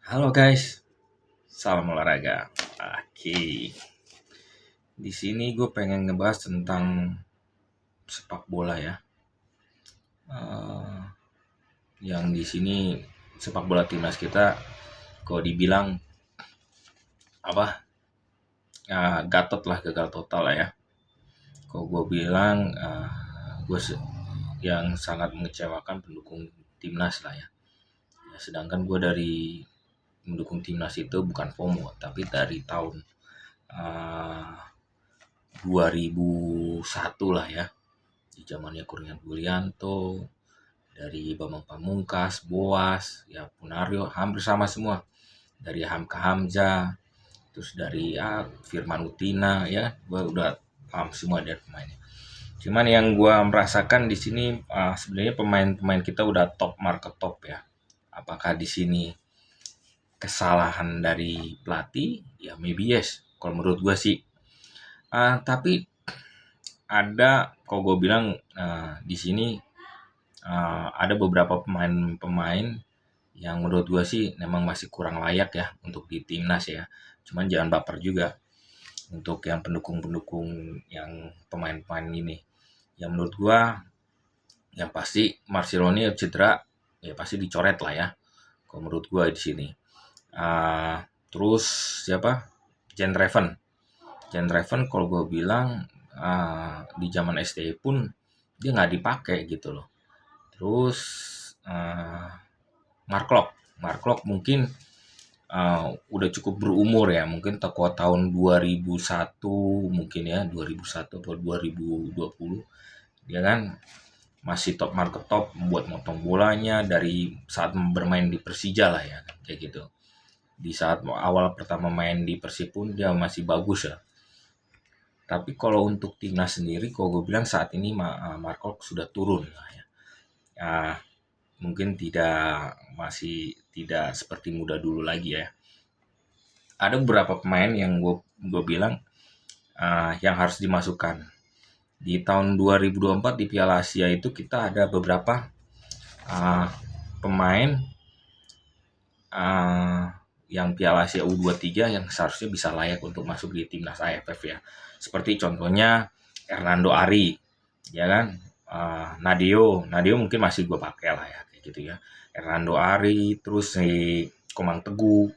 Halo guys, salam olahraga. Oke, di sini gue pengen ngebahas tentang sepak bola ya. Eh, yang di sini sepak bola timnas kita, kalau dibilang apa, gatot lah, gagal total lah ya. Kalau gue bilang, gue yang sangat mengecewakan pendukung timnas lah ya. Sedangkan gue dari mendukung timnas itu bukan FOMO, tapi dari tahun uh, 2001 lah ya, di zamannya Kurniawan Yulianto, dari Bambang Pamungkas, Boas, ya Punario, hampir sama semua. Dari Hamka Hamza, terus dari Firman Utina ya, gue udah paham semua dari pemainnya. Cuman yang gue merasakan di sini sebenarnya pemain-pemain kita udah top market top ya. Apakah di sini kesalahan dari pelatih? Ya maybe yes. Kalau menurut gue sih. Tapi ada, kalau gue bilang di sini ada beberapa pemain-pemain yang menurut gue sih memang masih kurang layak ya untuk di timnas ya. Cuman jangan baper juga untuk yang pendukung-pendukung yang pemain-pemain ini. Yang menurut gue yang pasti Marceloni cedera ya pasti dicoret lah ya. Kalau menurut gue di sini. Uh, Terus siapa? Jen Reven. Jen Reven kalau gue bilang di zaman STI pun dia nggak dipakai gitu loh. Terus Mark Mark mungkin udah cukup berumur ya, mungkin toko tahun 2001 mungkin ya, 2001 atau 2020. Dia kan masih top market top, buat motong bolanya dari saat bermain di Persija lah ya, kayak gitu. Di saat awal pertama main di Persib pun dia masih bagus ya. Tapi kalau untuk timnas sendiri, kalau gue bilang saat ini Mark sudah turun lah ya. Ah, mungkin masih tidak seperti muda dulu lagi ya. Ada beberapa pemain yang gue bilang yang harus dimasukkan. Di tahun 2024 di Piala Asia itu kita ada beberapa pemain yang Piala Asia U23 yang seharusnya bisa layak untuk masuk di timnas AFF ya. Seperti contohnya Hernando Ari, ya kan? Nadio mungkin masih gue pakai lah ya, kayak gitu ya. Hernando Ari, terus si Komang Teguh,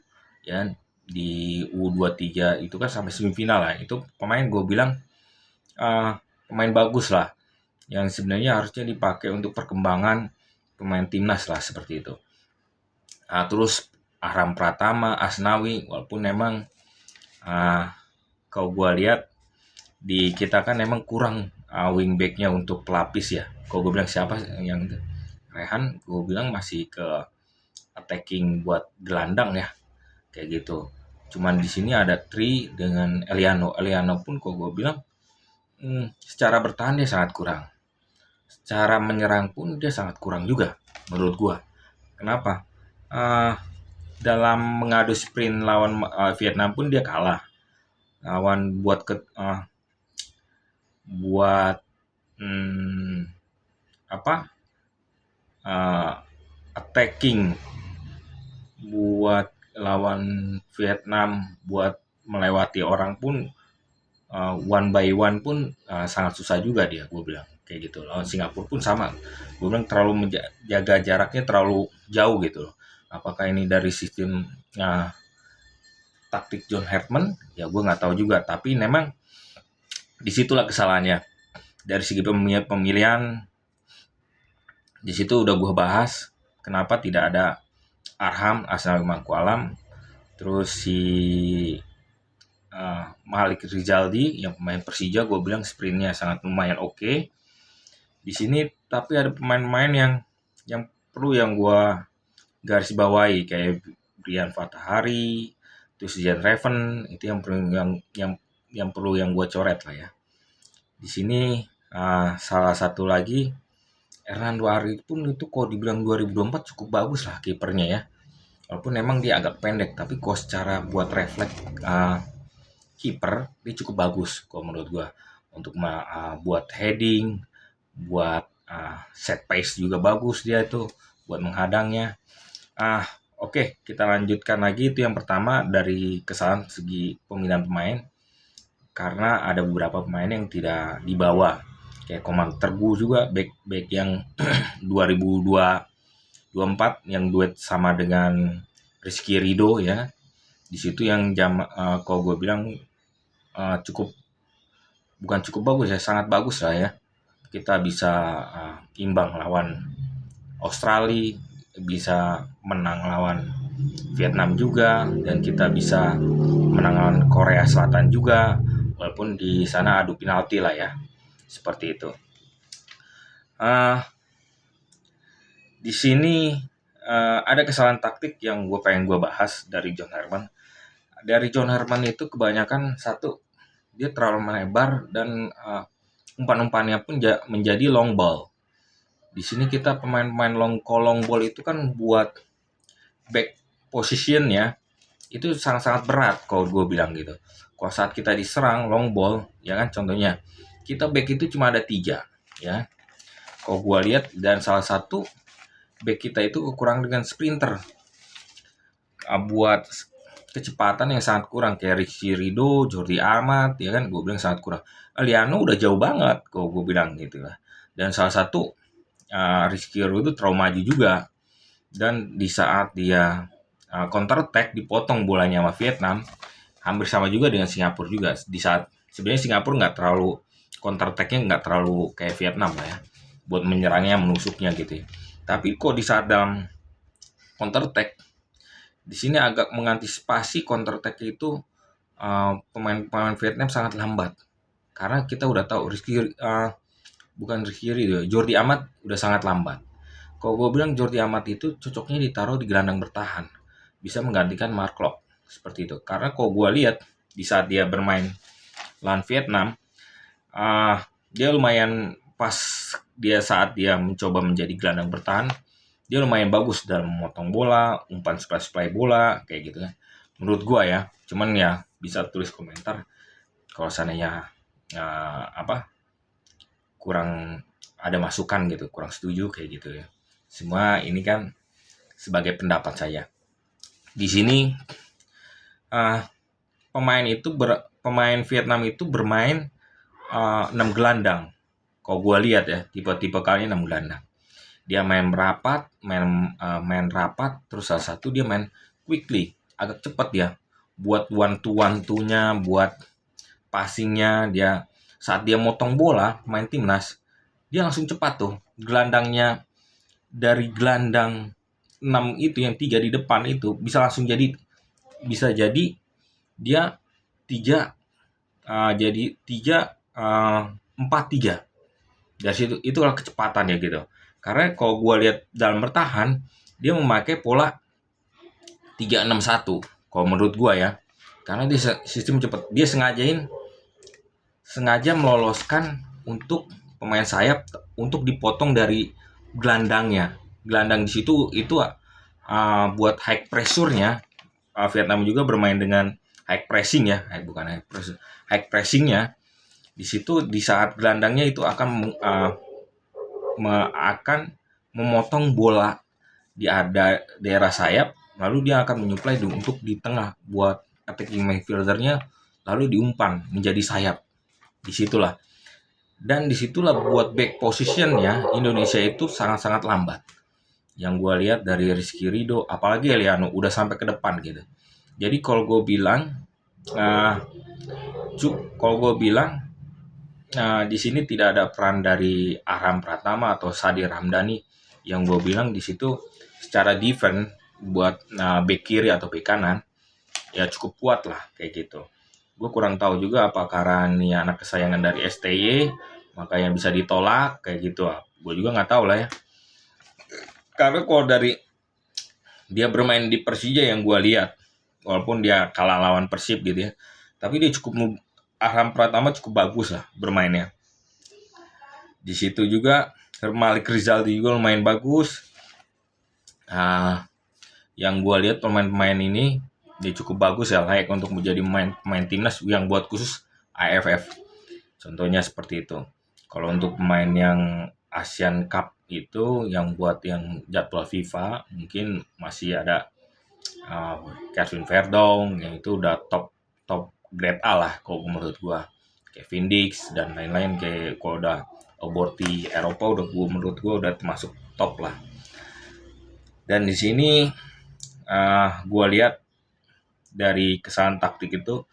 ya di U23 itu kan sampai semifinal lah. Itu pemain gue bilang pemain bagus lah, yang sebenarnya harusnya dipakai untuk perkembangan pemain timnas lah seperti itu. Terus Ahram Pratama, Asnawi, walaupun memang kalau gue lihat di kita kan memang kurang wingbacknya untuk pelapis ya. Kalau gue bilang siapa yang Rehan, gue bilang masih ke attacking buat gelandang ya, kayak gitu. Cuman di sini ada Tri dengan Eliano. Eliano pun kalau gue bilang secara bertahan dia sangat kurang. Secara menyerang pun dia sangat kurang juga menurut gue. Kenapa? Dalam mengadu sprint lawan Vietnam pun dia kalah. Lawan buat attacking buat lawan Vietnam, buat melewati orang pun one by one pun sangat susah juga dia, gue bilang kayak gitu. Lawan Singapura pun sama, gue bilang terlalu menjaga jaraknya terlalu jauh gitu loh. Apakah ini dari sistem taktik John Hartman? Ya gue nggak tahu juga, tapi memang disitulah kesalahannya dari segi pemilihan. Di situ udah gue bahas kenapa tidak ada Arham Asnawi Mangku Alam, terus si Malik Rizaldi yang pemain Persija, gue bilang sprintnya sangat lumayan oke. Di sini tapi ada pemain-pemain yang perlu yang gue garis bawahi kayak Brian Fatahari, terus Jan Reven, itu yang perlu yang gue coret lah ya. Di sini salah satu lagi Hernando Ari pun itu kalau dibilang 2024 cukup bagus lah kipernya ya. Walaupun memang dia agak pendek, tapi kalau secara buat refleks kiper dia cukup bagus kalau menurut gua. Untuk buat heading, buat set pace juga bagus dia itu buat menghadangnya. Oke, kita lanjutkan lagi. Itu yang pertama dari kesalahan segi pemilihan pemain, karena ada beberapa pemain yang tidak dibawa. Kayak Komang Tergu juga, back yang 2024 yang duet sama dengan Rizky Ridho ya. Di situ yang kalau gue bilang cukup, bukan cukup bagus ya, sangat bagus lah ya. Kita bisa imbang lawan Australia, bisa menang lawan Vietnam juga, dan kita bisa menang lawan Korea Selatan juga, walaupun di sana adu penalti lah ya, seperti itu. Di sini ada kesalahan taktik yang pengen gue bahas dari John Herman. Dari John Herman itu kebanyakan satu, dia terlalu melebar dan umpan-umpannya pun menjadi long ball. Di sini kita pemain-pemain long ball itu kan buat back position ya, itu sangat-sangat berat kalau gue bilang gitu. Kalau saat kita diserang long ball, ya kan, contohnya kita back itu cuma ada 3 ya. Kalau gue lihat, dan salah satu back kita itu kekurangan dengan sprinter, buat kecepatan yang sangat kurang, kayak Rizky Ridho, Jordi Amat, ya kan, gue bilang sangat kurang. Liano udah jauh banget, kalau gue bilang gitu lah. Dan salah satu Rizky Ridho itu terlalu maju juga, dan di saat dia counter attack dipotong bolanya sama Vietnam, hampir sama juga dengan Singapura juga. Di saat sebenarnya Singapura nggak terlalu counter attack-nya, nggak terlalu kayak Vietnam lah ya, buat menyerangnya, menusuknya gitu ya. Tapi kok di saat dalam counter attack, di sini agak mengantisipasi counter attack itu, pemain-pemain Vietnam sangat lambat. Karena kita udah tahu bukan Rizky Ridho, Jordi Amat udah sangat lambat. Kalau gue bilang Jordi Amat itu cocoknya ditaruh di gelandang bertahan, bisa menggantikan Mark Klok seperti itu. Karena kalau gue lihat di saat dia bermain lawan Vietnam, dia lumayan pas, dia saat dia mencoba menjadi gelandang bertahan, dia lumayan bagus dalam memotong bola, umpan supply bola kayak gitu kan. Menurut gue ya, cuman ya bisa tulis komentar kalau seandainya kurang ada masukan gitu, kurang setuju kayak gitu ya. Semua ini kan sebagai pendapat saya. Di sini pemain Vietnam itu bermain 6 gelandang. Kalau gue lihat ya, tipe-tipe kalinya 6 gelandang. Dia main rapat, main rapat, terus salah satu dia main quickly, agak cepat ya. Buat one-to-one-nya, buat passingnya, dia saat dia motong bola, main timnas, dia langsung cepat tuh. Gelandangnya dari gelandang 6 itu, yang 3 di depan itu bisa langsung jadi dia 3 jadi 4-3. Dari situ itulah kecepatan ya gitu. Karena kalau gue lihat dalam bertahan, dia memakai pola 3-6-1 kalau menurut gue ya. Karena dia sistem cepat. Dia sengaja meloloskan untuk pemain sayap untuk dipotong dari gelandangnya. Gelandang di situ itu buat high pressure-nya. Vietnam juga bermain dengan high pressing ya, high pressing-nya. Di situ di saat gelandangnya itu akan memotong bola di daerah sayap, lalu dia akan menyuplai untuk di tengah buat attacking midfielder-nya, lalu diumpan menjadi sayap. Disitulah. Dan disitulah buat back position-nya Indonesia itu sangat-sangat lambat. Yang gue lihat dari Rizky Ridho, apalagi Eliano, udah sampai ke depan gitu. Jadi kalau gue bilang, di sini tidak ada peran dari Ahram Pratama atau Sadir Hamdani. Yang gue bilang di situ secara defense buat back kiri atau back kanan ya cukup kuat lah kayak gitu. Gue kurang tahu juga apakah ini anak kesayangan dari STY makanya bisa ditolak kayak gitu. Gue juga nggak tahu lah ya. Karena kalau dari dia bermain di Persija yang gue lihat, walaupun dia kalah lawan Persib gitu ya, tapi dia Ahram Pratama cukup bagus lah bermainnya. Di situ juga Malik Rizaldi juga lumayan bagus. Yang gue lihat pemain-pemain ini dia cukup bagus ya, layak untuk menjadi pemain timnas yang buat khusus AFF. Contohnya seperti itu. Kalau untuk pemain yang Asian Cup itu yang buat yang jadwal FIFA mungkin masih ada Kelvin Verdong yang itu udah top top grade A lah kalau menurut gua. Kevin Dix dan lain-lain, kayak kalau udah award di Eropa menurut gua udah termasuk top lah. Dan di sini gua lihat dari kesalahan taktik itu,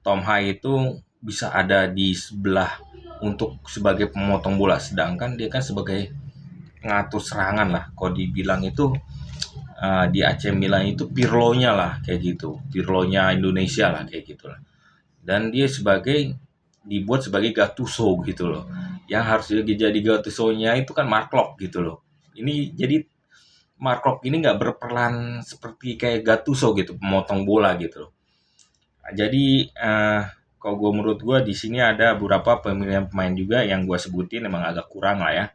Tom Hai itu bisa ada di sebelah untuk sebagai pemotong bola, sedangkan dia kan sebagai ngatur serangan lah. Kalau dibilang itu di AC Milan itu Pirlo-nya lah kayak gitu, Pirlo-nya Indonesia lah kayak gitu lah. Dan dia dibuat sebagai Gattuso gitu loh. Yang harus jadi Gattuso-nya itu kan Mark Locke gitu loh. Ini jadi Mark Locke ini nggak berperan seperti kayak Gattuso gitu, pemotong bola gitu loh. Jadi kalau menurut gue di sini ada beberapa pemilihan pemain juga yang gue sebutin emang agak kurang lah ya,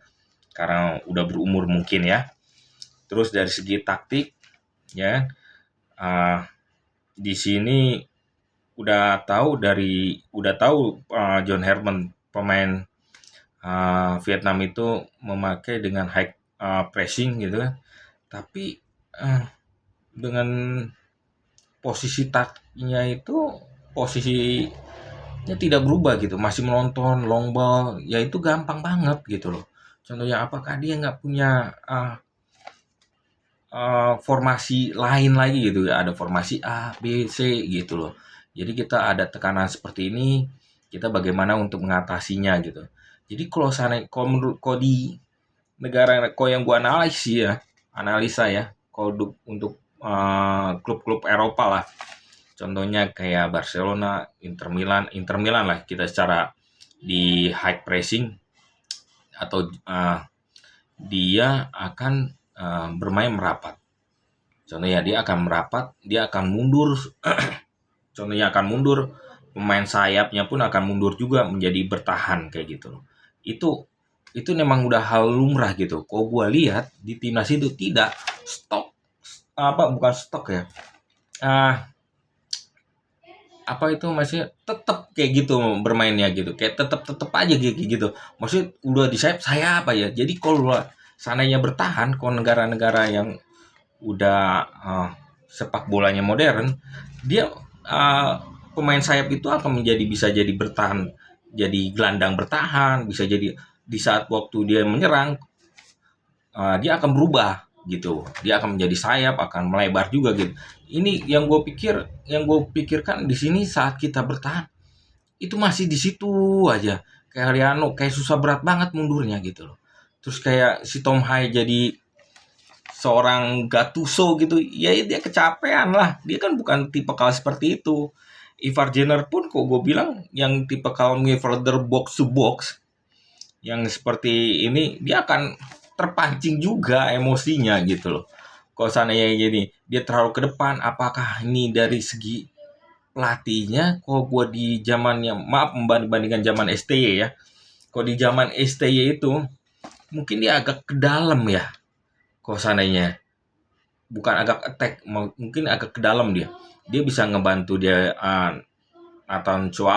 karena udah berumur mungkin ya. Terus dari segi taktik ya, di sini udah tahu John Herman, pemain Vietnam itu memakai dengan high pressing gitu kan. Tapi dengan posisi taktiknya itu posisinya tidak berubah gitu, masih menonton long ball, ya itu gampang banget gitu loh. Contohnya apakah dia nggak punya formasi lain lagi gitu ya, ada formasi A, B, C gitu loh. Jadi kita ada tekanan seperti ini, kita bagaimana untuk mengatasinya gitu. Jadi kalau menurut di negara yang gua analisa ya, kalau untuk klub-klub Eropa lah, contohnya kayak Barcelona, Inter Milan lah, kita secara di high pressing atau dia akan bermain merapat. Contohnya dia akan merapat, dia akan mundur. Contohnya akan mundur, pemain sayapnya pun akan mundur juga menjadi bertahan kayak gitu. Itu memang udah hal lumrah gitu. Kok gua lihat di timnas itu tidak stok, bukan stok ya. Apa itu masih tetap kayak gitu bermainnya gitu, kayak tetap aja kayak gitu. Maksudnya udah di sayap apa ya. Jadi kalau seandainya bertahan, kalau negara-negara yang udah sepak bolanya modern, dia pemain sayap itu akan bisa jadi bertahan, jadi gelandang bertahan, bisa jadi di saat waktu dia menyerang dia akan berubah gitu, dia akan menjadi sayap, akan melebar juga gitu. Ini yang gue pikirkan di sini, saat kita bertahan itu masih di situ aja, kayak Riano, kayak susah berat banget mundurnya gitu loh. Terus kayak si Tom Hai jadi seorang Gattuso gitu, ya dia kecapean lah. Dia kan bukan tipe kal seperti itu. Ivar Jenner pun kok gue bilang yang tipe kal midfielder box to box, yang seperti ini, dia akan terpancing juga emosinya gitu loh. Kalau seandainya jadi dia terlalu ke depan, apakah ini dari segi pelatihnya? Kalau gue di zamannya, maaf membandingkan zaman STY ya, kalau di zaman STY itu mungkin dia agak ke dalam ya. Kalau seandainya bukan agak attack, mungkin agak ke dalam, dia bisa ngebantu dia Nathan Chuao